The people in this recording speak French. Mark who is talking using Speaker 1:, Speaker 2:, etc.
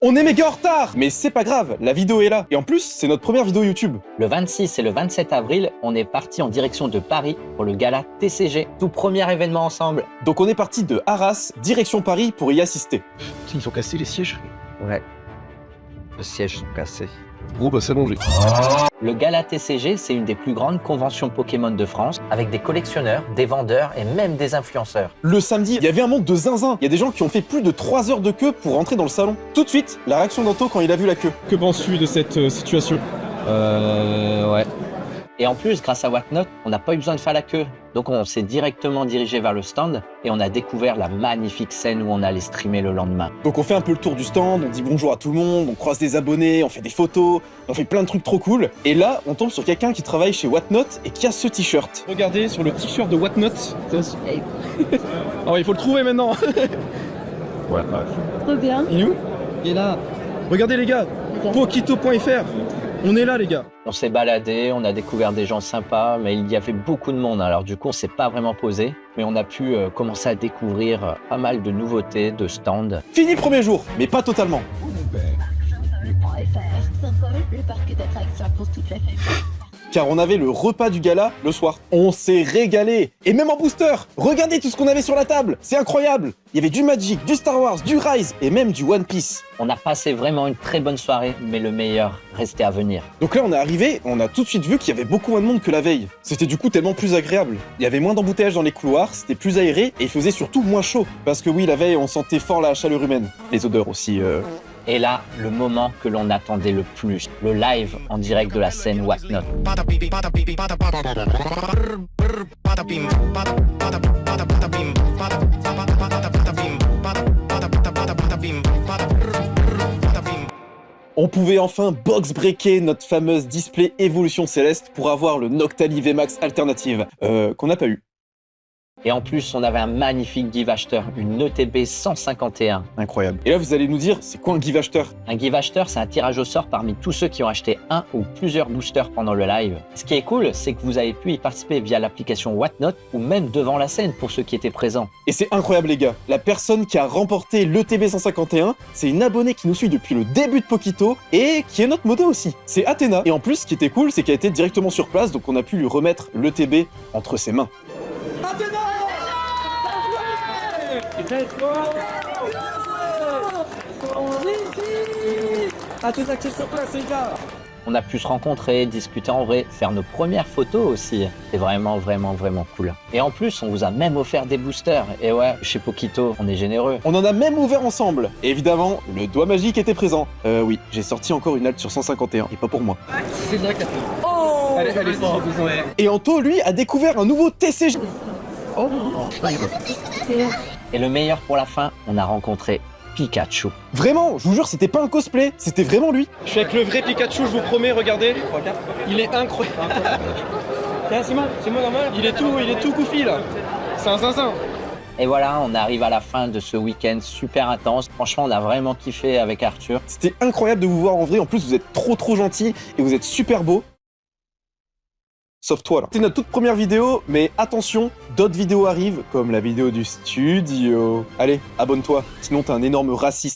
Speaker 1: On est méga en retard! Mais c'est pas grave, la vidéo est là. Et en plus, c'est notre première vidéo YouTube.
Speaker 2: Le 26 et le 27 avril, on est parti en direction de Paris pour le gala TCG, tout premier événement ensemble.
Speaker 1: Donc on est parti de Arras, direction Paris pour y assister.
Speaker 3: Ils ont cassé les sièges.
Speaker 4: Ouais. Le siège sont cassés.
Speaker 3: Gros, bah c'est allongé.
Speaker 2: Le gala TCG, c'est une des plus grandes conventions Pokémon de France, avec des collectionneurs, des vendeurs et même des influenceurs.
Speaker 1: Le samedi, il y avait un monde de zinzin. Il y a des gens qui ont fait plus de 3 heures de queue pour rentrer dans le salon. Tout de suite, la réaction d'Anto quand il a vu la queue.
Speaker 5: Que penses-tu de cette situation?
Speaker 4: Ouais.
Speaker 2: Et en plus, grâce à Whatnot, on n'a pas eu besoin de faire la queue. Donc on s'est directement dirigé vers le stand et on a découvert la magnifique scène où on allait streamer le lendemain.
Speaker 1: Donc on fait un peu le tour du stand, on dit bonjour à tout le monde, on croise des abonnés, on fait des photos, on fait plein de trucs trop cool. Et là, on tombe sur quelqu'un qui travaille chez Whatnot et qui a ce t-shirt.
Speaker 5: Regardez sur le t-shirt de Whatnot. Oh, il faut le trouver maintenant.
Speaker 3: Ouais.
Speaker 6: Trop bien.
Speaker 5: Il est où? Il est là. Regardez les gars, Pokito.fr. On est là les gars.
Speaker 2: On s'est baladé, on a découvert des gens sympas, mais il y avait beaucoup de monde. Alors du coup, on s'est pas vraiment posé, mais on a pu commencer à découvrir pas mal de nouveautés, de stands.
Speaker 1: Fini le premier jour, mais pas totalement.
Speaker 6: Le parc d'attractions pour toute la famille.
Speaker 1: Car on avait le repas du gala le soir. On s'est régalé. Et même en booster, regardez tout ce qu'on avait sur la table. C'est incroyable. Il y avait du Magic, du Star Wars, du Rise et même du One Piece.
Speaker 2: On a passé vraiment une très bonne soirée, mais le meilleur restait à venir.
Speaker 1: Donc là on est arrivé, on a tout de suite vu qu'il y avait beaucoup moins de monde que la veille. C'était du coup tellement plus agréable. Il y avait moins d'embouteillages dans les couloirs, c'était plus aéré et il faisait surtout moins chaud. Parce que oui, la veille on sentait fort la chaleur humaine. Les odeurs aussi.
Speaker 2: Et là, le moment que l'on attendait le plus, le live en direct de la scène Whatnot.
Speaker 1: On pouvait enfin box-breaker notre fameuse display Évolution Céleste pour avoir le Noctali VMAX alternative, qu'on n'a pas eu.
Speaker 2: Et en plus, on avait un magnifique give acheteur, une ETB 151.
Speaker 1: Incroyable. Et là vous allez nous dire, c'est quoi un give acheteur?
Speaker 2: Un give acheteur, c'est un tirage au sort parmi tous ceux qui ont acheté un ou plusieurs boosters pendant le live. Ce qui est cool, c'est que vous avez pu y participer via l'application Whatnot ou même devant la scène pour ceux qui étaient présents.
Speaker 1: Et c'est incroyable les gars, la personne qui a remporté l'ETB 151, c'est une abonnée qui nous suit depuis le début de Pokito et qui est notre moto aussi. C'est Athéna. Et en plus, ce qui était cool, c'est qu'elle était directement sur place, donc on a pu lui remettre l'ETB entre ses mains.
Speaker 2: On a pu se rencontrer, discuter en vrai, faire nos premières photos aussi. C'est vraiment cool. Et en plus, on vous a même offert des boosters. Et ouais, chez Pokito, on est généreux.
Speaker 1: On en a même ouvert ensemble. Et évidemment, le doigt magique était présent. Oui, j'ai sorti encore une halte sur 151, et pas pour moi.
Speaker 5: C'est bien, Catherine. Oh, allez, ouais.
Speaker 1: Et Anto, lui, a découvert un nouveau TCG.
Speaker 2: Et le meilleur pour la fin, on a rencontré Pikachu.
Speaker 1: Vraiment, je vous jure, c'était pas un cosplay, c'était vraiment lui.
Speaker 5: Je suis avec le vrai Pikachu, je vous promets, regardez. Il est incroyable. C'est moi normal. Il est tout goofy là. C'est un zinzin.
Speaker 2: Et voilà, on arrive à la fin de ce week-end super intense. Franchement, on a vraiment kiffé avec Arthur.
Speaker 1: C'était incroyable de vous voir en vrai, en plus vous êtes trop gentil et vous êtes super beau. Sauf toi là. C'est notre toute première vidéo, mais attention, d'autres vidéos arrivent, comme la vidéo du studio. Allez, abonne-toi, sinon t'es un énorme raciste.